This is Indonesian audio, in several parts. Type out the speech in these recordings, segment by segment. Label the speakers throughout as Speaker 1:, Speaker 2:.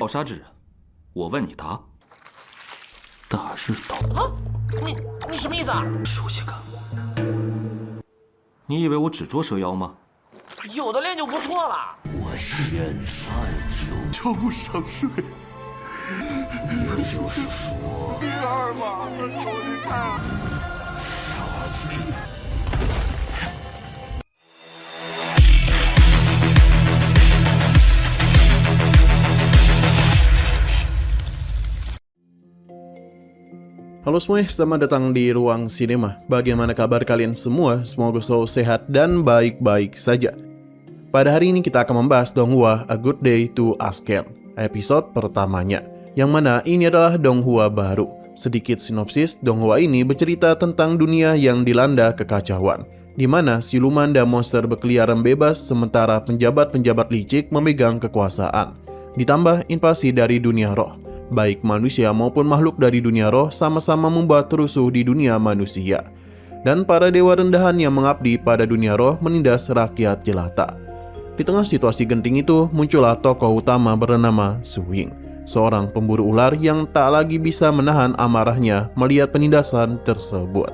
Speaker 1: 盗杀之人，我问你答。大日道
Speaker 2: 啊，你什么意思啊？
Speaker 1: 熟悉感。你以为我只捉蛇妖吗？
Speaker 2: 有的练就不错了。
Speaker 3: 我现在
Speaker 4: 就不想睡。
Speaker 3: 也就是说，
Speaker 4: 第二嘛，求你看。
Speaker 3: 杀鸡。
Speaker 5: Halo semuanya, selamat datang di Ruang Sinema. Bagaimana kabar kalian semua? Semoga selalu sehat dan baik-baik saja. Pada hari ini kita akan membahas Donghua A Good Day to Ask episode pertamanya, yang mana ini adalah Donghua baru. Sedikit sinopsis, Donghua ini bercerita tentang dunia yang dilanda kekacauan, di mana siluman dan monster berkeliaran bebas sementara penjabat-penjabat licik memegang kekuasaan. Ditambah invasi dari dunia roh. Baik manusia maupun makhluk dari dunia roh sama-sama membuat rusuh di dunia manusia. Dan para dewa rendahan yang mengabdi pada dunia roh menindas rakyat jelata. Di tengah situasi genting itu, muncullah tokoh utama bernama Suing, seorang pemburu ular yang tak lagi bisa menahan amarahnya melihat penindasan tersebut.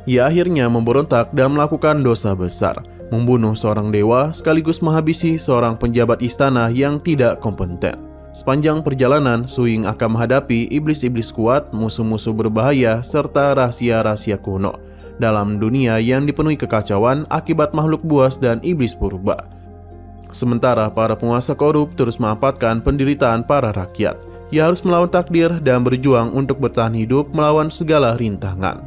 Speaker 5: Ia akhirnya memberontak dan melakukan dosa besar, membunuh seorang dewa sekaligus menghabisi seorang penjabat istana yang tidak kompeten. Sepanjang perjalanan, Suing akan menghadapi iblis-iblis kuat, musuh-musuh berbahaya, serta rahasia-rahasia kuno dalam dunia yang dipenuhi kekacauan akibat makhluk buas dan iblis purba. Sementara para penguasa korup terus memanfaatkan penderitaan para rakyat. Ia harus melawan takdir dan berjuang untuk bertahan hidup melawan segala rintangan.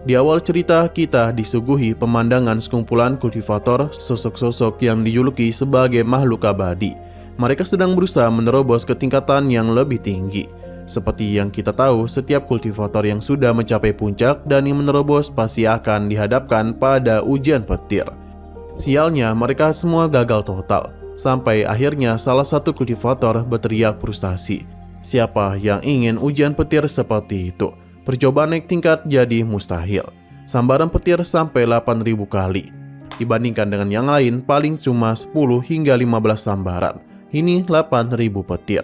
Speaker 5: Di awal cerita, kita disuguhi pemandangan sekumpulan kultivator, sosok-sosok yang dijuluki sebagai makhluk abadi. Mereka sedang berusaha menerobos ke tingkatan yang lebih tinggi. Seperti yang kita tahu, setiap kultivator yang sudah mencapai puncak dan yang menerobos pasti akan dihadapkan pada ujian petir. Sialnya, mereka semua gagal total. Sampai akhirnya salah satu kultivator berteriak frustasi. Siapa yang ingin ujian petir seperti itu? Percobaan naik tingkat jadi mustahil. Sambaran petir sampai 8.000 kali. Dibandingkan dengan yang lain, paling cuma 10 hingga 15 sambaran. Ini 8.000 petir.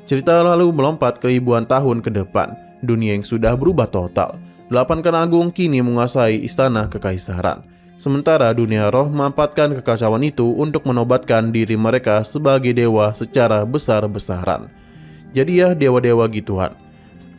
Speaker 5: Cerita lalu melompat ke ribuan tahun ke depan. Dunia yang sudah berubah total. 8 Khan Agung kini menguasai istana kekaisaran. Sementara dunia roh memanfaatkan kekacauan itu untuk menobatkan diri mereka sebagai dewa secara besar-besaran. Jadi ya dewa-dewa gituan.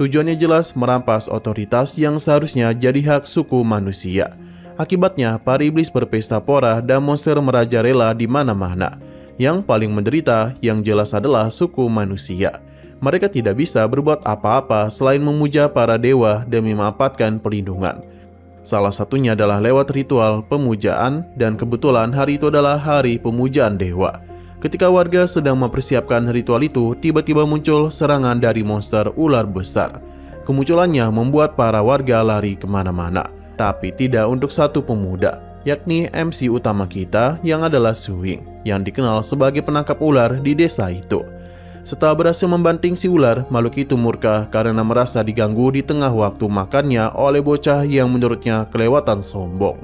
Speaker 5: Tujuannya jelas merampas otoritas yang seharusnya jadi hak suku manusia. Akibatnya para iblis berpesta pora dan monster merajalela di mana-mana. Yang paling menderita yang jelas adalah suku manusia. Mereka tidak bisa berbuat apa-apa selain memuja para dewa demi memanfaatkan perlindungan. Salah satunya adalah lewat ritual pemujaan, dan kebetulan hari itu adalah hari pemujaan dewa. Ketika warga sedang mempersiapkan ritual itu, tiba-tiba muncul serangan dari monster ular besar. Kemunculannya membuat para warga lari kemana-mana, tapi tidak untuk satu pemuda, yakni MC utama kita yang adalah Suing, yang dikenal sebagai penangkap ular di desa itu. Setelah berhasil membanting si ular, makhluk itu murka karena merasa diganggu di tengah waktu makannya oleh bocah yang menurutnya kelewatan sombong.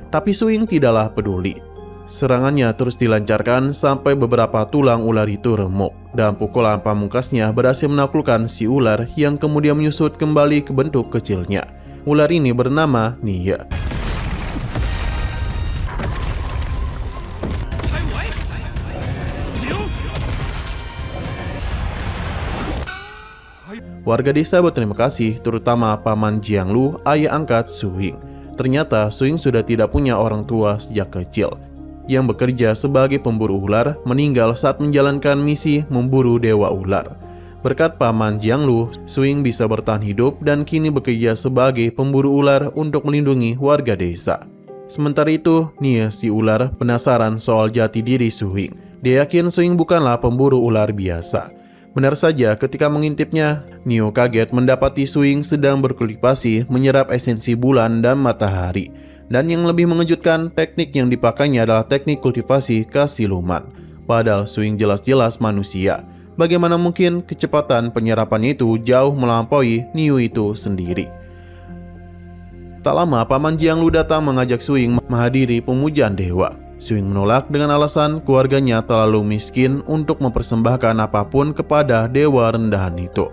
Speaker 5: Tapi Suing tidaklah peduli. Serangannya terus dilancarkan sampai beberapa tulang ular itu remuk, dan pukulan pamungkasnya berhasil menaklukkan si ular yang kemudian menyusut kembali ke bentuk kecilnya. Ular ini bernama Nia. Warga desa berterima kasih, terutama Paman Jianglu, ayah angkat Suing. Ternyata Suing sudah tidak punya orang tua sejak kecil. Yang bekerja sebagai pemburu ular meninggal saat menjalankan misi memburu dewa ular. Berkat Paman Jianglu, Suing bisa bertahan hidup dan kini bekerja sebagai pemburu ular untuk melindungi warga desa. Sementara itu, Nia si ular penasaran soal jati diri Suing. Dia yakin Suing bukanlah pemburu ular biasa. Benar saja, ketika mengintipnya, Nio kaget mendapati Suing sedang berkultivasi menyerap esensi bulan dan matahari. Dan yang lebih mengejutkan, teknik yang dipakainya adalah teknik kultivasi kasiluman. Padahal Suing jelas-jelas manusia. Bagaimana mungkin kecepatan penyerapannya itu jauh melampaui Nio itu sendiri? Tak lama, Paman Jianglu datang mengajak Suing menghadiri pemujaan dewa. Swing menolak dengan alasan keluarganya terlalu miskin untuk mempersembahkan apapun kepada dewa rendahan itu.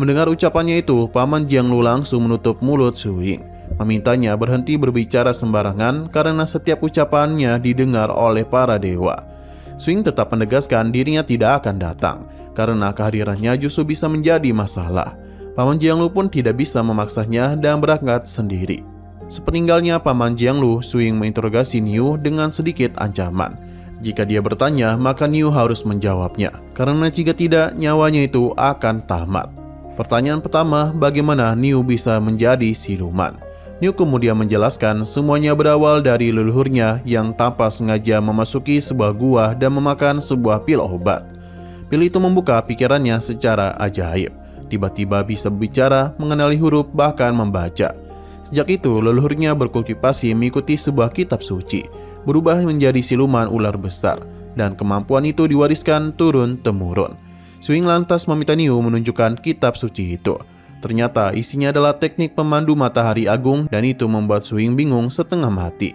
Speaker 5: Mendengar ucapannya itu, Paman Jianglu langsung menutup mulut Swing, memintanya berhenti berbicara sembarangan karena setiap ucapannya didengar oleh para dewa. Swing tetap menegaskan dirinya tidak akan datang, karena kehadirannya justru bisa menjadi masalah. Paman Jianglu pun tidak bisa memaksanya dan berangkat sendiri. Sepeninggalnya Paman Jianglu, Swing menginterogasi Niu dengan sedikit ancaman. Jika dia bertanya, maka Niu harus menjawabnya, karena jika tidak, nyawanya itu akan tamat. Pertanyaan pertama, bagaimana Niu bisa menjadi siluman? Niu kemudian menjelaskan semuanya berawal dari leluhurnya yang tanpa sengaja memasuki sebuah gua dan memakan sebuah pil obat. Pil itu membuka pikirannya secara ajaib. Tiba-tiba bisa berbicara, mengenali huruf, bahkan membaca. Sejak itu, leluhurnya berkultivasi mengikuti sebuah kitab suci, berubah menjadi siluman ular besar, dan kemampuan itu diwariskan turun-temurun. Swing lantas meminta Niu menunjukkan kitab suci itu. Ternyata isinya adalah teknik pemandu matahari agung dan itu membuat Swing bingung setengah mati.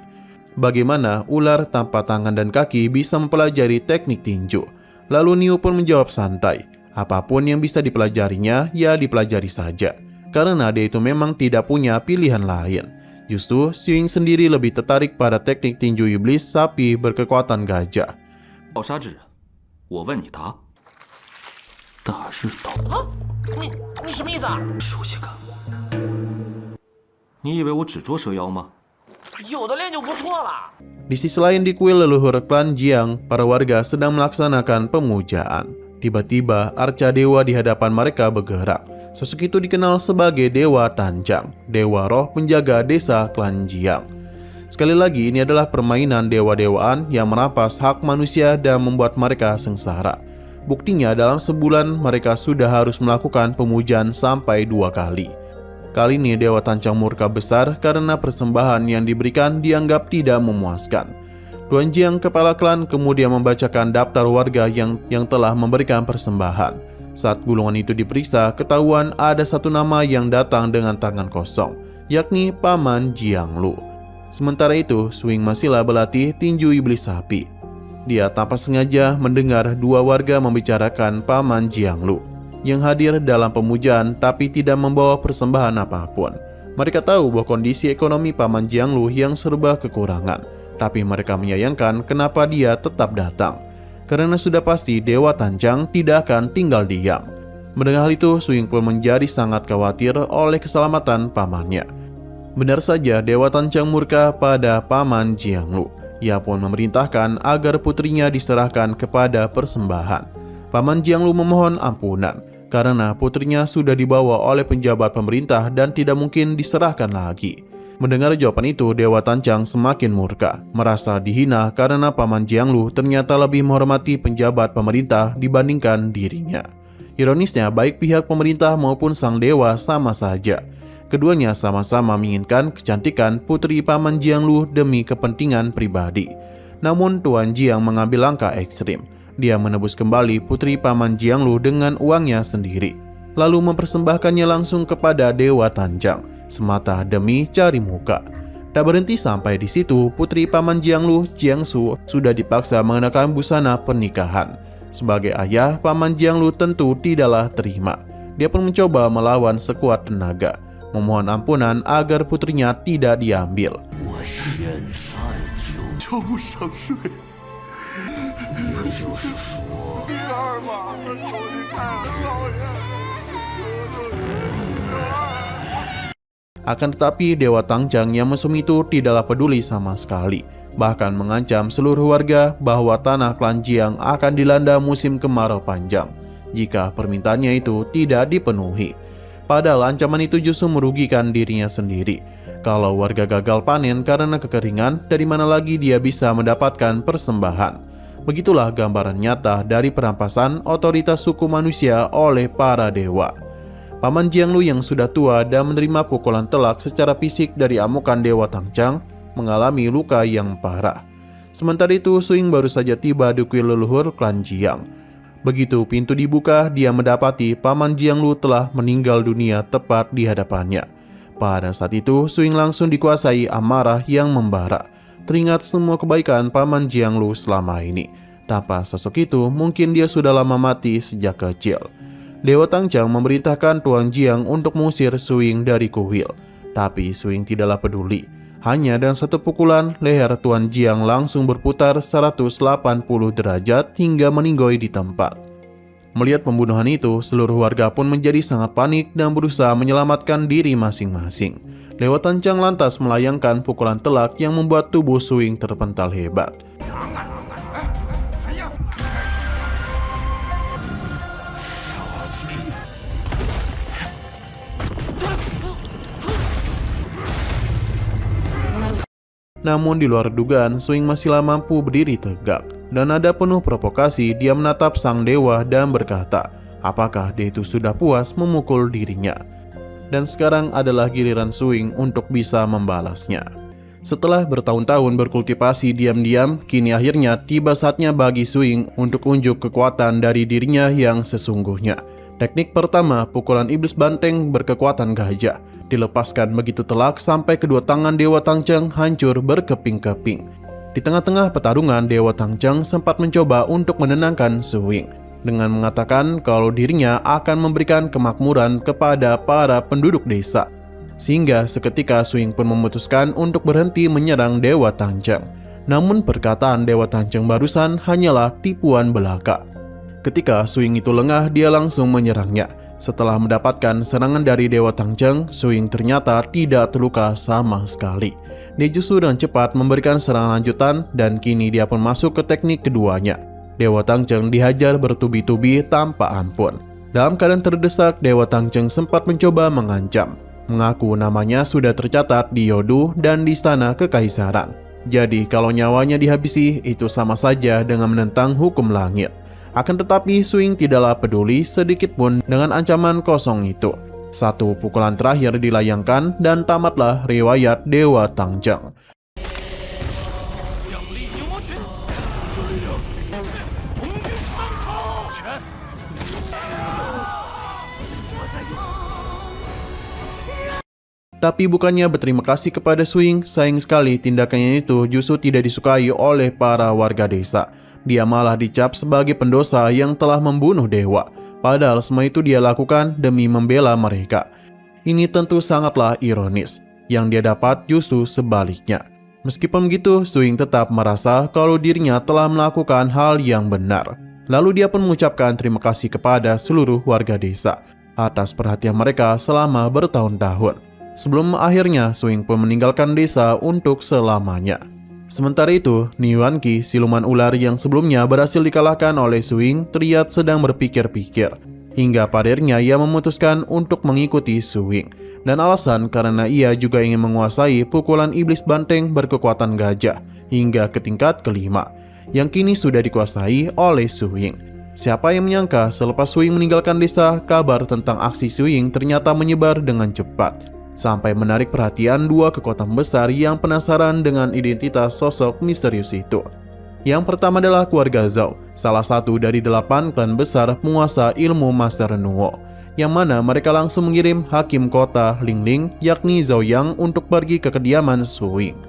Speaker 5: Bagaimana ular tanpa tangan dan kaki bisa mempelajari teknik tinju? Lalu Niu pun menjawab santai, apapun yang bisa dipelajarinya, ya dipelajari saja. Karena dia itu memang tidak punya pilihan lain. Justru Swing sendiri lebih tertarik pada teknik tinju iblis sapi berkekuatan gajah.
Speaker 1: 盗杀之人，我问你答。大日岛，
Speaker 2: 你什么意思啊？
Speaker 1: 熟悉感。你以为我只捉蛇妖吗？
Speaker 2: 有的练就不错了。
Speaker 5: Di sisi lain di kuil leluhur klan Jiang, para warga sedang melaksanakan pemujaan. Tiba-tiba arca dewa di hadapan mereka bergerak. Sosok itu dikenal sebagai Dewa Tanjang, dewa roh penjaga desa klan Jiang. Sekali lagi, ini adalah permainan dewa-dewaan yang merampas hak manusia dan membuat mereka sengsara. Buktinya dalam sebulan mereka sudah harus melakukan pemujaan sampai 2 kali. Kali ini Dewa Tanjang murka besar karena persembahan yang diberikan dianggap tidak memuaskan. Tuan Jiang, kepala klan, kemudian membacakan daftar warga yang telah memberikan persembahan. Saat gulungan itu diperiksa, ketahuan ada satu nama yang datang dengan tangan kosong, yakni Paman Jianglu. Sementara itu, Swing masihlah berlatih tinju iblis sapi. Dia tanpa sengaja mendengar 2 warga membicarakan Paman Jianglu yang hadir dalam pemujaan tapi tidak membawa persembahan apapun. Mereka tahu bahwa kondisi ekonomi Paman Jianglu yang serba kekurangan, tapi mereka menyayangkan kenapa dia tetap datang. Karena sudah pasti Dewa Tanjang tidak akan tinggal diam. Mendengar hal itu, Swing pun menjadi sangat khawatir oleh keselamatan pamannya. Benar saja, Dewa Tanjang murka pada Paman Jianglu. Ia pun memerintahkan agar putrinya diserahkan kepada persembahan. Paman Jianglu memohon ampunan karena putrinya sudah dibawa oleh penjabat pemerintah dan tidak mungkin diserahkan lagi. Mendengar jawaban itu, Dewa Tanjang semakin murka, merasa dihina karena Paman Jianglu ternyata lebih menghormati penjabat pemerintah dibandingkan dirinya. Ironisnya, baik pihak pemerintah maupun sang dewa sama saja. Keduanya sama-sama menginginkan kecantikan putri Paman Jianglu demi kepentingan pribadi. Namun Tuan Jiang mengambil langkah ekstrim. Dia menebus kembali putri Paman Jianglu dengan uangnya sendiri, lalu mempersembahkannya langsung kepada Dewa Tanjang, semata demi cari muka. Tak berhenti sampai di situ, putri Paman Jianglu, Jiangsu, sudah dipaksa mengenakan busana pernikahan. Sebagai ayah, Paman Jianglu tentu tidaklah terima. Dia pun mencoba melawan sekuat tenaga, memohon ampunan agar putrinya tidak diambil.
Speaker 3: 我现在
Speaker 4: 就不想睡。
Speaker 3: 也就是说，
Speaker 4: 第二嘛，求你看，老爷，求你。
Speaker 5: Akan tetapi Dewa Tanjang yang mesum itu tidaklah peduli sama sekali, bahkan mengancam seluruh warga bahwa tanah klan Jiang akan dilanda musim kemarau panjang jika permintaannya itu tidak dipenuhi. Padahal ancaman itu justru merugikan dirinya sendiri. Kalau warga gagal panen karena kekeringan, dari mana lagi dia bisa mendapatkan persembahan? Begitulah gambaran nyata dari perampasan otoritas suku manusia oleh para dewa. Paman Jianglu yang sudah tua dan menerima pukulan telak secara fisik dari amukan Dewa Tanjang mengalami luka yang parah. Sementara itu, Swing baru saja tiba di kuil leluhur klan Jiang. Begitu pintu dibuka, dia mendapati Paman Jianglu telah meninggal dunia tepat di hadapannya. Pada saat itu, Swing langsung dikuasai amarah yang membara. teringat semua kebaikan Paman Jianglu selama ini. Tanpa sosok itu, mungkin dia sudah lama mati sejak kecil. Dewa Tangchang memerintahkan Tuan Jiang untuk mengusir Suing dari kuil. Tapi Suing tidaklah peduli. Hanya dengan satu pukulan, leher Tuan Jiang langsung berputar 180 derajat hingga meninggoy di tempat. Melihat pembunuhan itu, seluruh warga pun menjadi sangat panik dan berusaha menyelamatkan diri masing-masing. Dewa Tangchang lantas melayangkan pukulan telak yang membuat tubuh Suing terpental hebat. Namun di luar dugaan, Suing masihlah mampu berdiri tegak. Dan nada penuh provokasi, dia menatap sang dewa dan berkata, apakah dia itu sudah puas memukul dirinya? Dan sekarang adalah giliran Suing untuk bisa membalasnya. Setelah bertahun-tahun berkultivasi diam-diam, kini akhirnya tiba saatnya bagi Suing untuk unjuk kekuatan dari dirinya yang sesungguhnya. Teknik pertama, pukulan iblis banteng berkekuatan gajah, dilepaskan begitu telak sampai kedua tangan Dewa Tangchang hancur berkeping-keping. Di tengah-tengah pertarungan, Dewa Tangchang sempat mencoba untuk menenangkan Suing dengan mengatakan kalau dirinya akan memberikan kemakmuran kepada para penduduk desa. Sehingga seketika Suing pun memutuskan untuk berhenti menyerang Dewa Tangchang. Namun perkataan Dewa Tangchang barusan hanyalah tipuan belaka. Ketika Suing itu lengah, dia langsung menyerangnya. Setelah mendapatkan serangan dari Dewa Tangchang, Suing ternyata tidak terluka sama sekali. Dia justru dengan cepat memberikan serangan lanjutan dan kini dia pun masuk ke teknik keduanya. Dewa Tangchang dihajar bertubi-tubi tanpa ampun. Dalam keadaan terdesak, Dewa Tangchang sempat mencoba mengancam. Mengaku namanya sudah tercatat di Yodu dan di Istana Kekaisaran. Jadi kalau nyawanya dihabisi, itu sama saja dengan menentang hukum langit. Akan tetapi Suing tidaklah peduli sedikit pun dengan ancaman kosong itu. Satu pukulan terakhir dilayangkan dan tamatlah riwayat Dewa Tangchang. Tapi bukannya berterima kasih kepada Suing, sayang sekali tindakannya itu justru tidak disukai oleh para warga desa. Dia malah dicap sebagai pendosa yang telah membunuh dewa. Padahal semua itu dia lakukan demi membela mereka. Ini tentu sangatlah ironis. Yang dia dapat justru sebaliknya. Meskipun begitu, Suing tetap merasa kalau dirinya telah melakukan hal yang benar. Lalu dia pun mengucapkan terima kasih kepada seluruh warga desa atas perhatian mereka selama bertahun-tahun. Sebelum akhirnya Suing pun meninggalkan desa untuk selamanya. Sementara itu, Niuanqi, siluman ular yang sebelumnya berhasil dikalahkan oleh Suing, terlihat sedang berpikir-pikir. Hingga pada akhirnya ia memutuskan untuk mengikuti Suing. Dan alasan karena ia juga ingin menguasai pukulan iblis banteng berkekuatan gajah hingga ke tingkat kelima, yang kini sudah dikuasai oleh Suing. Siapa yang menyangka selepas Suing meninggalkan desa, kabar tentang aksi Suing ternyata menyebar dengan cepat. Sampai menarik perhatian dua kekuatan besar yang penasaran dengan identitas sosok misterius itu. Yang pertama adalah keluarga Zhao, salah satu dari 8 klan besar penguasa ilmu Master Nuo, yang mana mereka langsung mengirim hakim kota Lingling, yakni Zhao Yang, untuk pergi ke kediaman Suing.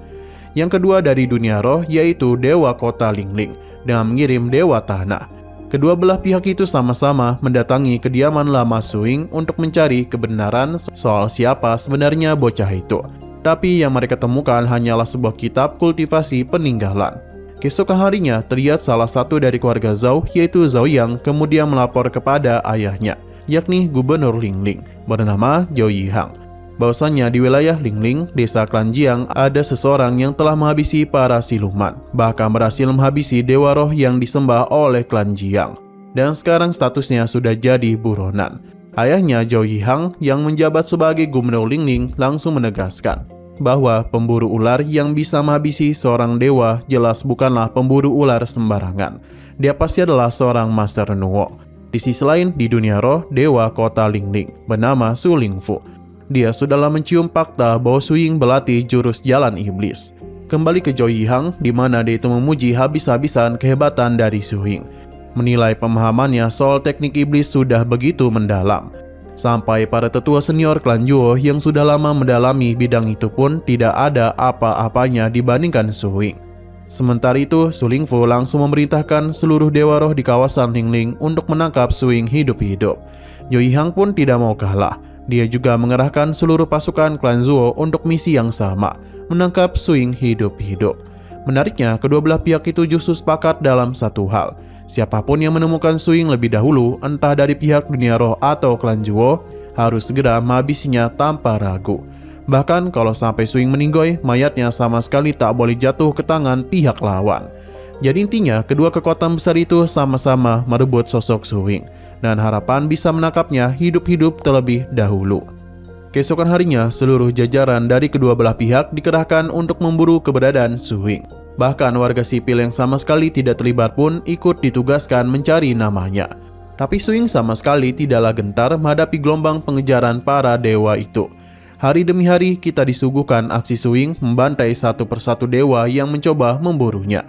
Speaker 5: Yang kedua dari dunia roh, yaitu Dewa Kota Lingling, dengan mengirim Dewa Tanah. Kedua belah pihak itu sama-sama mendatangi kediaman lama Suing untuk mencari kebenaran soal siapa sebenarnya bocah itu. Tapi yang mereka temukan hanyalah sebuah kitab kultivasi peninggalan. Keesokan harinya terlihat salah satu dari keluarga Zhao, yaitu Zhao Yang, kemudian melapor kepada ayahnya, yakni Gubernur Lingling, bernama Zhao Yihang, bahwasannya di wilayah Lingling, desa klan Jiang, ada seseorang yang telah menghabisi para siluman, bahkan berhasil menghabisi dewa roh yang disembah oleh klan Jiang. Dan sekarang statusnya sudah jadi buronan. Ayahnya Zhao Yihang yang menjabat sebagai Gubernur Lingling langsung menegaskan bahwa pemburu ular yang bisa menghabisi seorang dewa jelas bukanlah pemburu ular sembarangan. Dia pasti adalah seorang Master Nuo. Di sisi lain, di dunia roh, dewa kota Lingling bernama Su Lingfu, dia sudahlah mencium fakta bahwa Suing berlatih jurus jalan iblis. Kembali ke Zhao Yihang, di mana dia itu memuji habis-habisan kehebatan dari Suing. Menilai pemahamannya soal teknik iblis sudah begitu mendalam. Sampai para tetua senior klan Zhuo yang sudah lama mendalami bidang itu pun tidak ada apa-apanya dibandingkan Su Ying. Sementara itu, Su Lingfu langsung memerintahkan seluruh dewa roh di kawasan Lingling untuk menangkap Su Ying hidup-hidup. Zhou Yihang pun tidak mau kalah. Dia juga mengerahkan seluruh pasukan klan Zhuo untuk misi yang sama, menangkap Su Ying hidup-hidup. Menariknya, kedua belah pihak itu justru sepakat dalam satu hal. Siapapun yang menemukan Su Ying lebih dahulu, entah dari pihak dunia roh atau klan Zhuo, harus segera menghabisinya tanpa ragu. Bahkan kalau sampai Su Ying meninggoy, mayatnya sama sekali tak boleh jatuh ke tangan pihak lawan. Jadi intinya, kedua kekuatan besar itu sama-sama merebut sosok Su Ying, dan harapan bisa menangkapnya hidup-hidup terlebih dahulu. Keesokan harinya, seluruh jajaran dari kedua belah pihak dikerahkan untuk memburu keberadaan Su Ying. Bahkan warga sipil yang sama sekali tidak terlibat pun ikut ditugaskan mencari namanya. Tapi Su Ying sama sekali tidaklah gentar menghadapi gelombang pengejaran para dewa itu. Hari demi hari kita disuguhkan aksi Su Ying membantai satu persatu dewa yang mencoba memburunya.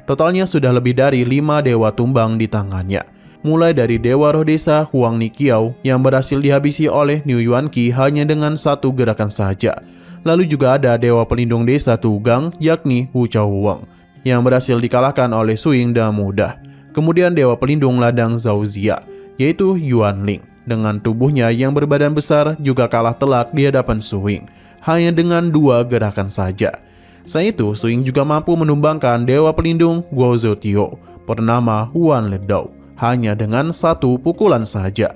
Speaker 5: Totalnya sudah lebih dari 5 dewa tumbang di tangannya. Mulai dari dewa roh desa Huang Niqiao yang berhasil dihabisi oleh Niu Yuanqi hanya dengan satu gerakan saja. Lalu juga ada dewa pelindung desa Tugang yakni Hu Chaowang yang berhasil dikalahkan oleh Su Ying dengan mudah. Kemudian dewa pelindung ladang Zhao Zia yaitu Yuan Ling dengan tubuhnya yang berbadan besar juga kalah telak di hadapan Su Ying hanya dengan 2 gerakan saja. Selain itu, Su Ying juga mampu menumbangkan dewa pelindung Guo Zhuotio bernama Huan Ledao hanya dengan 1 pukulan saja.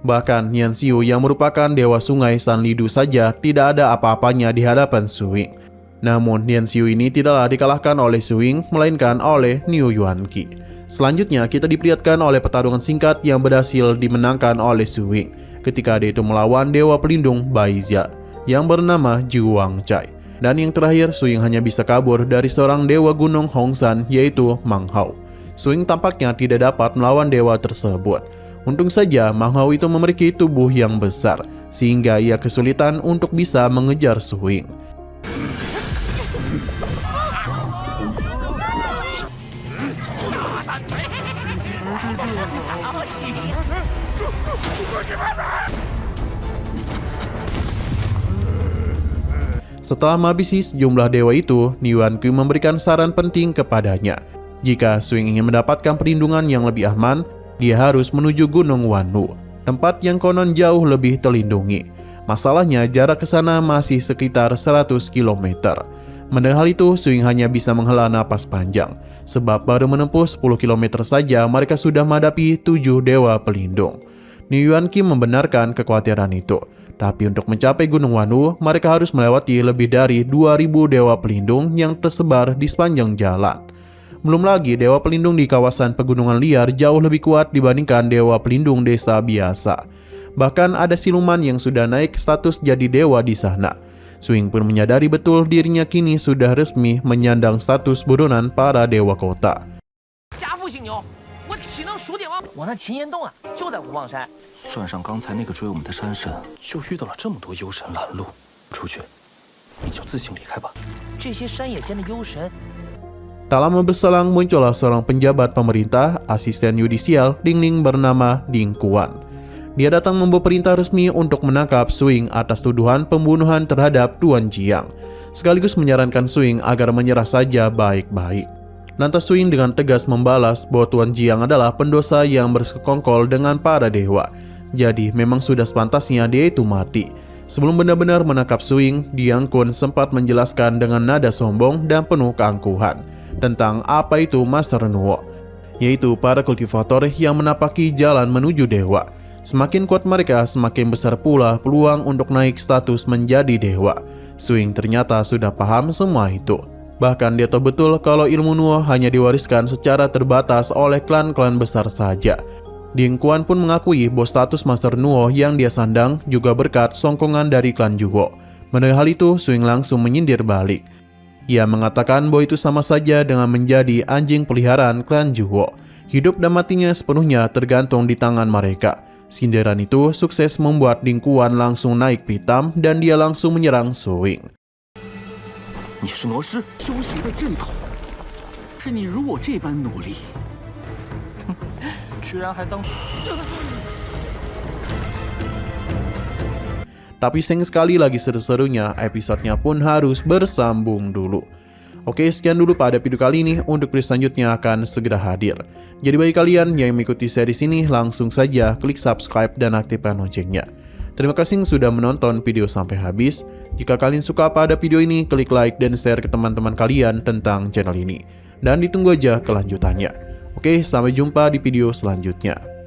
Speaker 5: Bahkan Nian Xiu yang merupakan dewa sungai Sanlidu saja tidak ada apa-apanya di hadapan Su Ying. Namun Nian Xiu ini tidaklah dikalahkan oleh Su Ying melainkan oleh Niu Yuanqi. Selanjutnya kita diperlihatkan oleh pertarungan singkat yang berhasil dimenangkan oleh Su Ying ketika dia itu melawan dewa pelindung Baizia yang bernama Zhuang Cai. Dan yang terakhir, Su Ying hanya bisa kabur dari seorang dewa gunung Hongshan yaitu Mang Hao. Su Ying tampaknya tidak dapat melawan dewa tersebut. Untung saja Mang Hao itu memiliki tubuh yang besar sehingga ia kesulitan untuk bisa mengejar Su Ying. Setelah menghabisi sejumlah dewa itu, Niu Yuanqi memberikan saran penting kepadanya. Jika Su Ying ingin mendapatkan perlindungan yang lebih aman, dia harus menuju Gunung Wanwu, tempat yang konon jauh lebih terlindungi. Masalahnya jarak ke sana masih sekitar 100 km. Mendengar hal itu, Su Ying hanya bisa menghela napas panjang, sebab baru menempuh 10 km saja mereka sudah menghadapi 7 dewa pelindung. Niu Yuanqi membenarkan kekhawatiran itu, tapi untuk mencapai Gunung Wanwu, mereka harus melewati lebih dari 2000 dewa pelindung yang tersebar di sepanjang jalan. Belum lagi dewa pelindung di kawasan pegunungan liar jauh lebih kuat dibandingkan dewa pelindung desa biasa. Bahkan ada siluman yang sudah naik status jadi dewa di sana. Su Ying pun menyadari betul dirinya kini sudah resmi menyandang status buronan para dewa kota.
Speaker 2: 我那秦岩洞啊，就在虎望山。
Speaker 1: 算上刚才那个追我们的山神，就遇到了这么多幽神拦路，出去，你就自行离开吧。
Speaker 2: 这些山野间的幽神。
Speaker 5: Tak lama berselang muncullah seorang penjabat pemerintah, asisten yudisial Lingling bernama Ding Kuan. Dia datang membawa perintah resmi untuk menangkap Su Ying atas tuduhan pembunuhan terhadap Tuan Jiang, sekaligus menyarankan Su Ying agar menyerah saja baik-baik. Lantas Su Ying dengan tegas membalas bahwa Tuan Jiang adalah pendosa yang bersekongkol dengan para dewa. Jadi memang sudah sepantasnya dia itu mati. Sebelum benar-benar menangkap Su Ying, Diang Kun sempat menjelaskan dengan nada sombong dan penuh keangkuhan tentang apa itu Master Nuo, yaitu para kultivator yang menapaki jalan menuju dewa. Semakin kuat mereka, semakin besar pula peluang untuk naik status menjadi dewa. Su Ying ternyata sudah paham semua itu. Bahkan dia tahu betul kalau ilmu Nuo hanya diwariskan secara terbatas oleh klan-klan besar saja. Ding Kuan pun mengakui bahwa status Master Nuo yang dia sandang juga berkat songkongan dari klan Zhuo. Mendengar hal itu, Su Ying langsung menyindir balik. Ia mengatakan bahwa itu sama saja dengan menjadi anjing peliharaan klan Zhuo. Hidup dan matinya sepenuhnya tergantung di tangan mereka. Sindiran itu sukses membuat Ding Kuan langsung naik pitam dan dia langsung menyerang Su Ying.
Speaker 1: 你是魔师，
Speaker 3: 修行的正统，是你如我这般努力，
Speaker 1: 居然还当……
Speaker 5: Tapi sayang sekali lagi seru-serunya, episodenya pun harus bersambung dulu. Oke, sekian dulu pada video kali ini. Untuk video selanjutnya akan segera hadir. Jadi bagi kalian yang mengikuti series ini, langsung saja klik subscribe dan aktifkan loncengnya. Terima kasih sudah menonton video sampai habis. Jika kalian suka pada video ini, klik like dan share ke teman-teman kalian tentang channel ini. Dan ditunggu aja kelanjutannya. Oke, sampai jumpa di video selanjutnya.